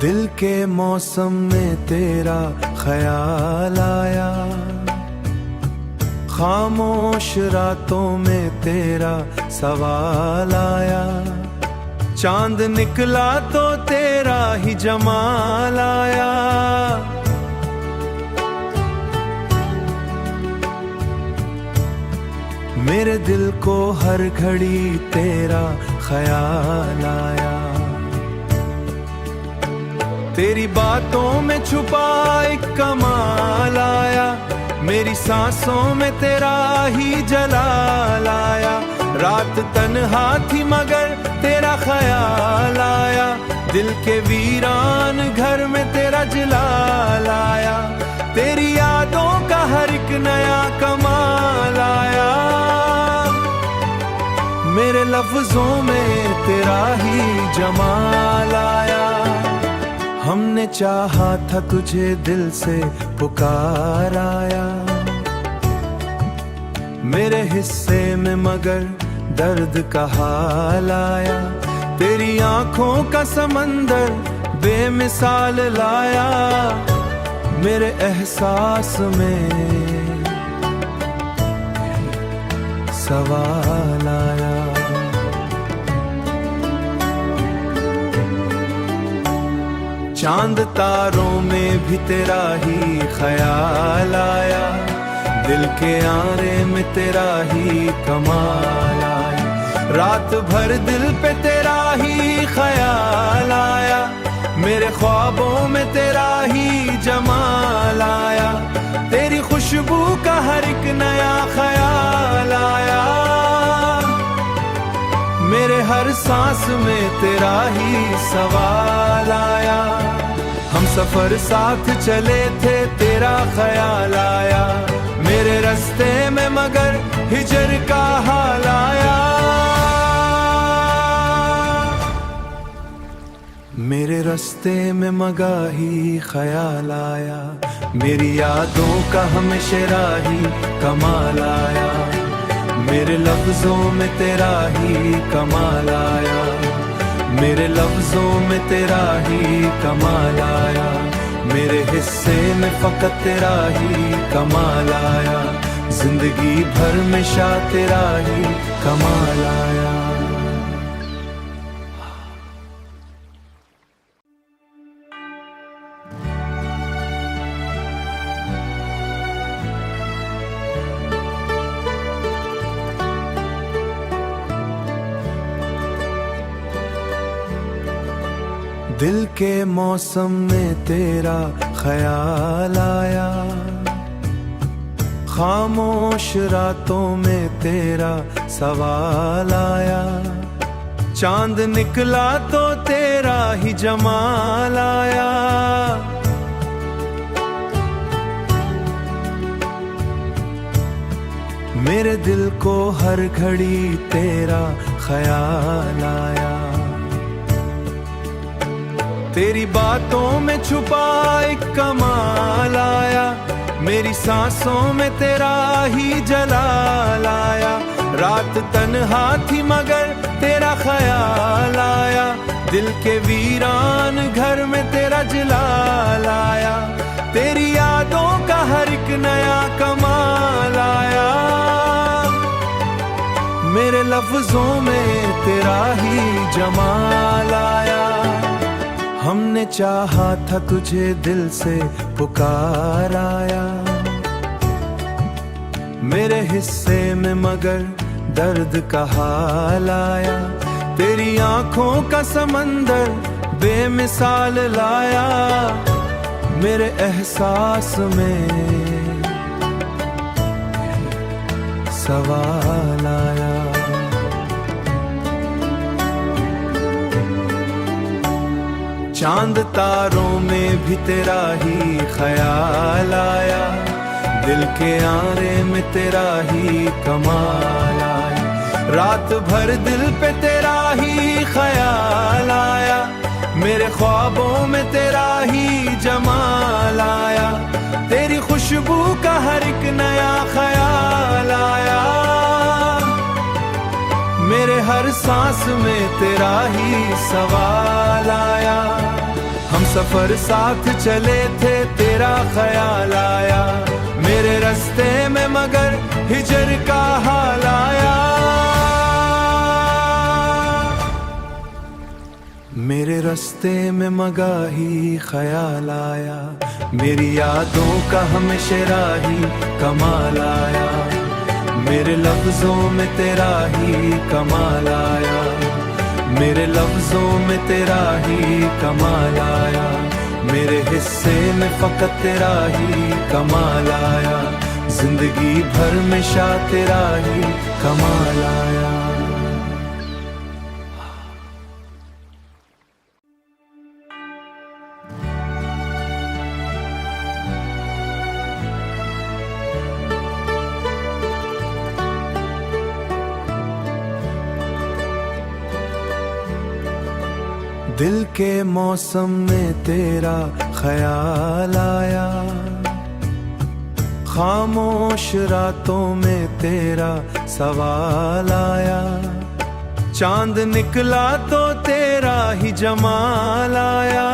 दिल के मौसम में तेरा ख्याल आया, खामोश रातों में तेरा सवाल आया। चांद निकला तो तेरा ही जमाल आया। मेरे दिल को हर घड़ी तेरा ख्याल आया। तेरी बातों में छुपा एक कमाल आया। मेरी सांसों में तेरा ही जलाल आया। रात तन्हा थी मगर तेरा ख्याल आया। दिल के वीरान घर में तेरा जलाल आया। तेरी यादों का हर एक नया कमाल आया। मेरे लफ्जों में तेरा ही जमाल आया। हमने चाहा था तुझे दिल से पुकार आया। मेरे हिस्से में मगर दर्द का हाल आया। तेरी आंखों का समंदर बेमिसाल लाया। मेरे एहसास में सवाल आया। चांद तारों में भी तेरा ही ख्याल आया। दिल के आरे में तेरा ही कमाल आया। रात भर दिल पे तेरा ही ख्याल आया। मेरे ख्वाबों में तेरा ही जमाल आया। तेरी खुशबू का हर एक नया ख्याल आया। मेरे हर सांस में तेरा ही सवाल आया। हम सफर साथ चले थे तेरा ख्याल आया। मेरे रास्ते में मगर हिजर का हाल आया। मेरे रास्ते में मगर ही ख्याल आया। मेरी यादों का हमेशा ही कमाल आया। मेरे लफ्जों में तेरा ही कमाल आया। मेरे लफ्जों में तेरा ही कमाल आया। मेरे हिस्से में फकत तेरा ही कमाल आया। जिंदगी भर में शाह तेरा ही कमाल आया। दिल के मौसम में तेरा ख्याल आया। खामोश रातों में तेरा सवाल आया। चांद निकला तो तेरा ही जमाल आया। मेरे दिल को हर घड़ी तेरा ख्याल आया। तेरी बातों में छुपा एक कमाल आया। मेरी सांसों में तेरा ही जलाल आया। रात तन्हा थी मगर तेरा ख्याल आया। दिल के वीरान घर में तेरा जलाल आया। तेरी यादों का हर एक नया कमाल आया। मेरे लफ्जों में तेरा ही जमाल आया। हमने चाहा था तुझे दिल से पुकार आया। मेरे हिस्से में मगर दर्द का हाल आया। तेरी आंखों का समंदर बेमिसाल लाया। मेरे एहसास में सवाल आया। चांद तारों में भी तेरा ही ख्याल आया। दिल के आरे में तेरा ही कमाल आया। रात भर दिल पे तेरा ही ख्याल आया। मेरे ख्वाबों में तेरा ही जमाल आया। तेरी खुशबू का हर एक नया ख्याल आया। मेरे हर सांस में तेरा ही सवाल आया। हम सफर साथ चले थे, तेरा ख्याल आया मेरे रास्ते में, मगर हिजर का हाल आया। मेरे रास्ते में मगाही ख्याल आया, मेरी यादों का हमेशा राही कमाल आया। मेरे लफ्जों में तेरा ही कमाल आया, मेरे लफ्जों में तेरा ही कमाल आया। मेरे हिस्से में फकत तेरा ही कमाल आया, जिंदगी भर में शाह तेरा ही कमाल आया। दिल के मौसम में तेरा ख्याल आया, खामोश रातों में तेरा सवाल आया। चांद निकला तो तेरा ही जमाल आया,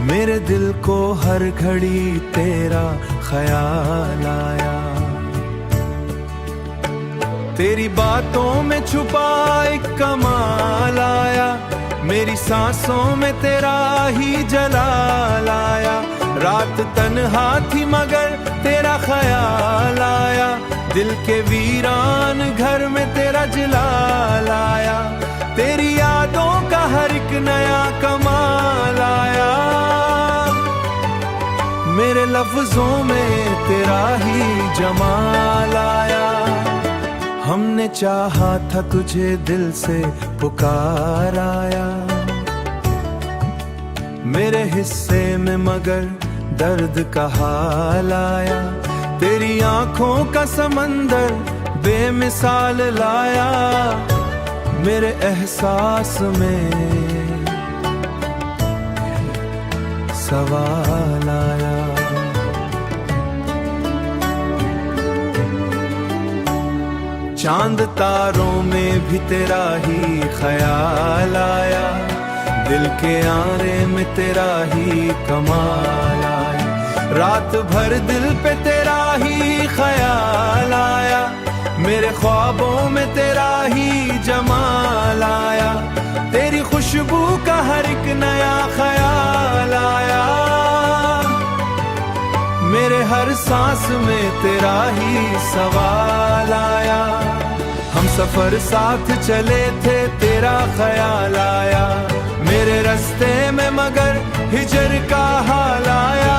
मेरे दिल को हर घड़ी तेरा ख्याल आया। तेरी बातों में छुपा एक कमाल आया, मेरी सांसों में तेरा ही जलाल आया। रात तन्हा थी मगर तेरा ख्याल आया, दिल के वीरान घर में तेरा जलाल आया। तेरी यादों का हर एक नया कमाल आया, मेरे लफ्जों में तेरा ही जमाल आया। हमने चाहा था तुझे दिल से पुकार आया, मेरे हिस्से में मगर दर्द का हाल आया। तेरी आंखों का समंदर बेमिसाल लाया, मेरे एहसास में सवाल आया। चांद तारों में भी तेरा ही ख्याल आया, दिल के आरे में तेरा ही कमाल आया। रात भर दिल पे तेरा ही ख्याल आया, मेरे ख्वाबों में तेरा ही जमाल आया। तेरी खुशबू का हर एक नया ख्याल आया, मेरे हर सांस में तेरा ही सवाल आया। हम सफर साथ चले थे, तेरा ख्याल आया मेरे रास्ते में, मगर हिजर का हाल आया।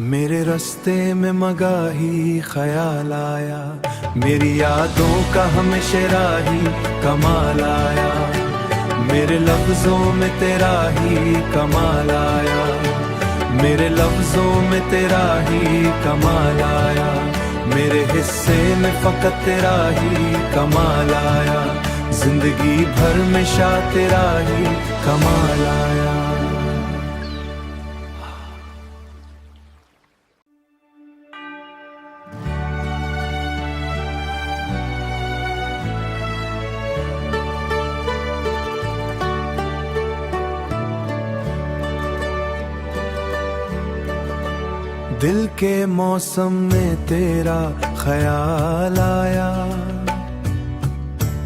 मेरे रास्ते में मगाही ख्याल आया, मेरी यादों का हमेशा राही कमाल आया। मेरे लफ्जों में तेरा ही कमाल आया, मेरे लफ्जों में तेरा ही कमाल आया। मेरे हिस्से में फकत तेरा ही कमाल आया, जिंदगी भर में शाह तेरा ही कमाल आया। दिल के मौसम में तेरा ख्याल आया,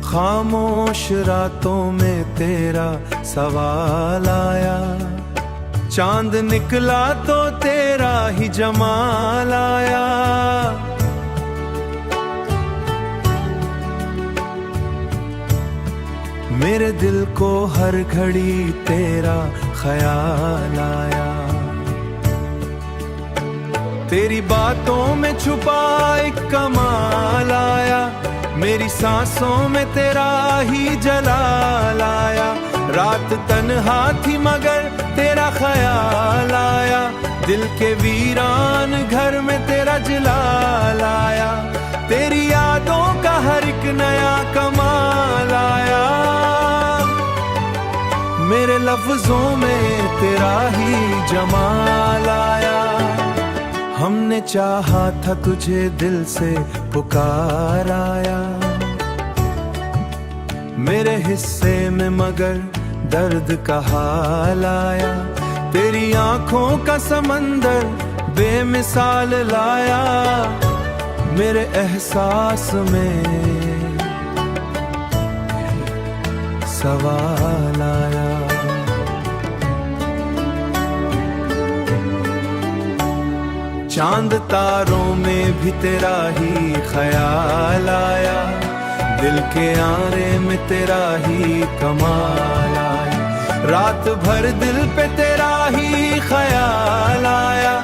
खामोश रातों में तेरा सवाल आया। चांद निकला तो तेरा ही जमाल आया, मेरे दिल को हर घड़ी तेरा ख्याल आया। तेरी बातों में छुपा एक कमाल आया, मेरी सांसों में तेरा ही जलाल आया। रात तन्हा थी मगर तेरा ख्याल आया, दिल के वीरान घर में तेरा जलाल आया। तेरी यादों का हर एक नया कमाल आया, मेरे लफ्जों में तेरा ही जमाल आया। हमने चाहा था तुझे दिल से पुकाराया, मेरे हिस्से में मगर दर्द का हाल आया। तेरी आंखों का समंदर बेमिसाल लाया, मेरे एहसास में सवाल आया। चांद तारों में भी तेरा ही ख्याल आया, दिल के आरे में तेरा ही कमाल आया। रात भर दिल पे तेरा ही ख्याल आया,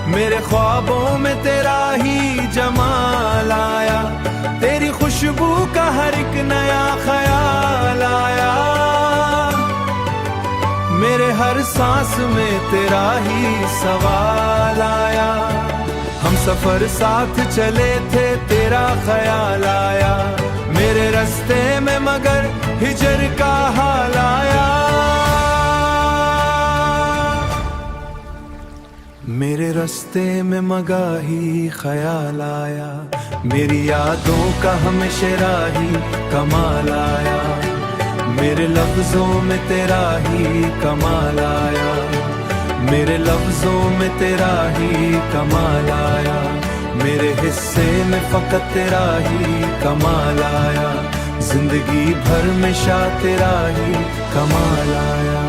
मेरे ख्वाबों में तेरा ही जमाल आया। तेरी खुशबू का हर एक नया ख्याल आया, मेरे हर सांस में तेरा ही सवाल आया। हम सफर साथ चले थे तेरा ख्याल आया, मेरे रास्ते में मगर हिजर का हाल आया। मेरे रास्ते में मगाही ख्याल आया, मेरी यादों का हमेशा राही कमाल आया। मेरे लफ्जों में तेरा ही कमाल आया, मेरे लफ्जों में तेरा ही कमाल आया। मेरे हिस्से में फकत तेरा ही कमाल आया, जिंदगी भर में शाह तेरा ही कमाल आया।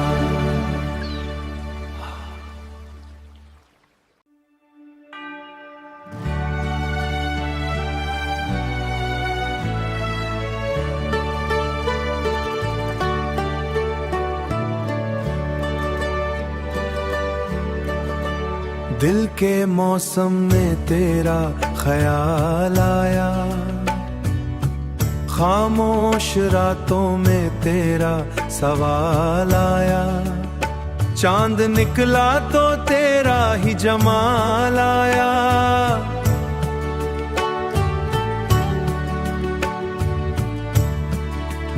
दिल के मौसम में तेरा ख्याल आया, खामोश रातों में तेरा सवाल आया। चांद निकला तो तेरा ही जमाल आया,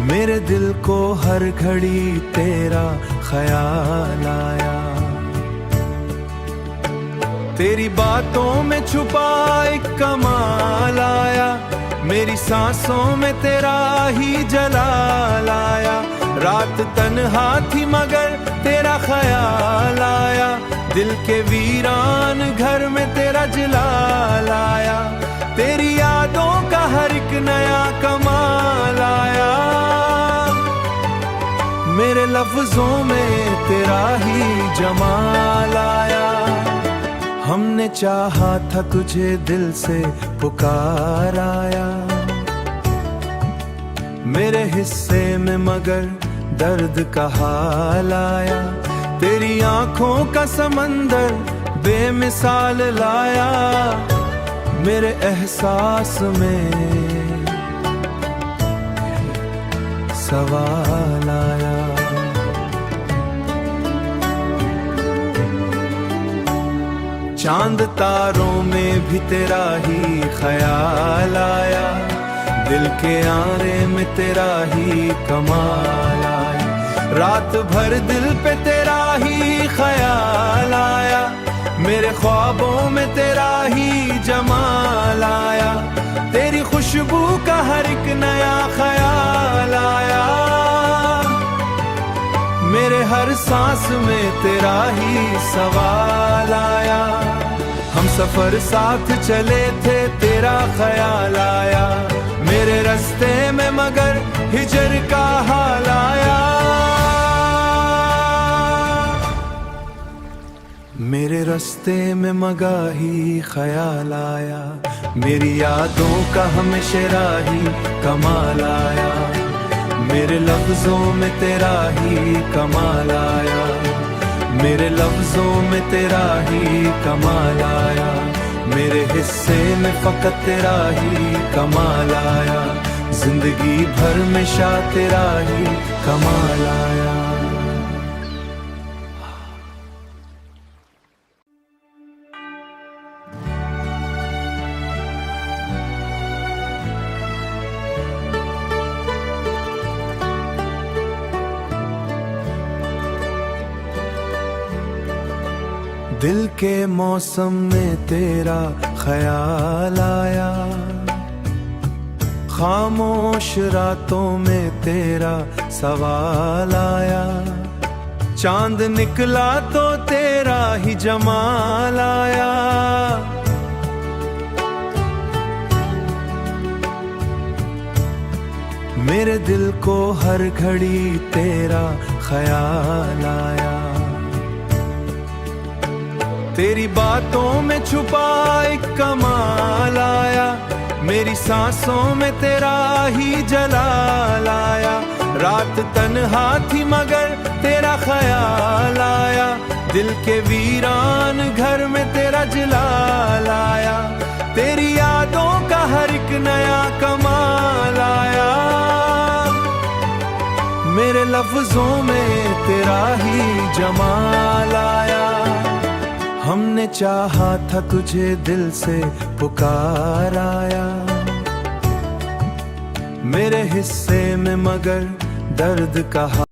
मेरे दिल को हर घड़ी तेरा ख्याल आया। तेरी बातों में छुपा एक कमाल आया, मेरी सांसों में तेरा ही जलाल आया। रात तन्हा थी मगर तेरा ख्याल आया, दिल के वीरान घर में तेरा जलाल आया। तेरी यादों का हर एक नया कमाल आया, मेरे लफ्जों में तेरा ही जमाल आया। हमने चाहा था तुझे दिल से पुकाराया, मेरे हिस्से में मगर दर्द का हाल आया। तेरी आंखों का समंदर बेमिसाल लाया, मेरे एहसास में सवाल आया। चांद तारों में भी तेरा ही ख्याल आया, दिल के आरे में तेरा ही कमाल आया। रात भर दिल पे तेरा ही ख्याल आया, मेरे ख्वाबों में तेरा ही जमाल आया। तेरी खुशबू का हर एक नया ख्याल आया, मेरे हर सांस में तेरा ही सवाल आया। हम सफर साथ चले थे तेरा ख्याल आया, मेरे रास्ते में मगर हिजर का हाल आया। मेरे रास्ते में मगाही ख्याल आया, मेरी यादों का हमेशा राही कमाल आया। मेरे लफ्जों में तेरा ही कमाल आया, मेरे लफ्जों में तेरा ही कमाल आया। मेरे हिस्से में फकत तेरा ही कमाल आया, जिंदगी भर में शाह तेरा ही कमाल आया। दिल के मौसम में तेरा ख्याल आया, खामोश रातों में तेरा सवाल आया। चांद निकला तो तेरा ही जमाल आया। मेरे दिल को हर घड़ी तेरा ख्याल आया। तेरी बातों में छुपा एक कमाल आया। मेरी सांसों में तेरा ही जलाल आया। रात तन्हा थी मगर तेरा ख्याल आया। दिल के वीरान घर में तेरा जलाल आया। तेरी यादों का हर एक नया कमाल आया। मेरे लफ्जों में तेरा ही जमाल आया। हमने चाहा था तुझे दिल से पुकार आया। मेरे हिस्से में मगर दर्द का